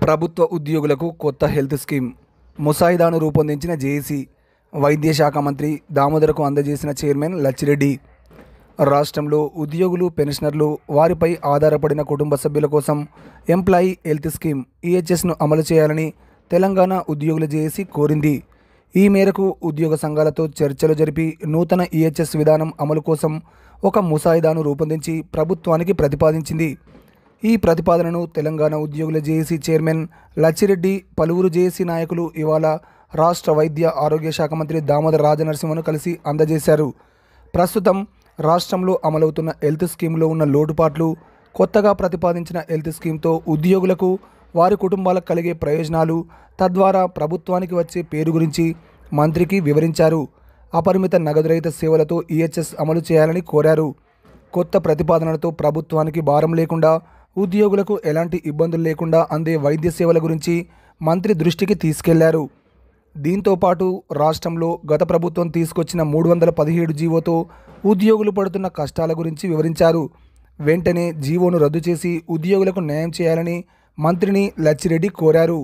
ప్రభుత్వ ఉద్యోగులకు కొత్త హెల్త్ స్కీమ్ ముసాయిదాను రూపొందించిన జేఏసీ వైద్య శాఖ మంత్రి దామోదరకు అందజేసిన చైర్మన్ లచ్చిరెడ్డి. రాష్ట్రంలో ఉద్యోగులు, పెన్షనర్లు, వారిపై ఆధారపడిన కుటుంబ సభ్యుల కోసం ఎంప్లాయీ హెల్త్ స్కీమ్ ఈహెచ్ఎస్ను అమలు చేయాలని తెలంగాణ ఉద్యోగుల జేఏసీ కోరింది. ఈ మేరకు ఉద్యోగ సంఘాలతో చర్చలు జరిపి నూతన ఈహెచ్ఎస్ విధానం అమలు కోసం ఒక ముసాయిదాను రూపొందించి ప్రభుత్వానికి ప్రతిపాదించింది. ఈ ప్రతిపాదనను తెలంగాణ ఉద్యోగుల జేఏసీ చైర్మన్ లచ్చిరెడ్డి, పలువురు జేఏసీ నాయకులు ఇవాళ రాష్ట్ర వైద్య ఆరోగ్య శాఖ మంత్రి దామోదర రాజనరసింహను కలిసి అందజేశారు. ప్రస్తుతం రాష్ట్రంలో అమలవుతున్న హెల్త్ స్కీమ్లో ఉన్న లోటుపాట్లు, కొత్తగా ప్రతిపాదించిన హెల్త్ స్కీమ్తో ఉద్యోగులకు, వారి కుటుంబాలకు కలిగే ప్రయోజనాలు, తద్వారా ప్రభుత్వానికి వచ్చే పేరు గురించి మంత్రికి వివరించారు. అపరిమిత నగదు రహిత సేవలతో ఈహెచ్ఎస్ అమలు చేయాలని కోరారు. కొత్త ప్రతిపాదనలతో ప్రభుత్వానికి భారం లేకుండా, ఉద్యోగులకు ఎలాంటి ఇబ్బందులు లేకుండా అందే వైద్య సేవల గురించి మంత్రి దృష్టికి తీసుకెళ్లారు. దీంతోపాటు రాష్ట్రంలో గత ప్రభుత్వం తీసుకొచ్చిన 317 జీవోతో ఉద్యోగులు పడుతున్న కష్టాల గురించి వివరించారు. వెంటనే జీవోను రద్దు చేసి ఉద్యోగులకు న్యాయం చేయాలని మంత్రిని లచ్చిరెడ్డి కోరారు.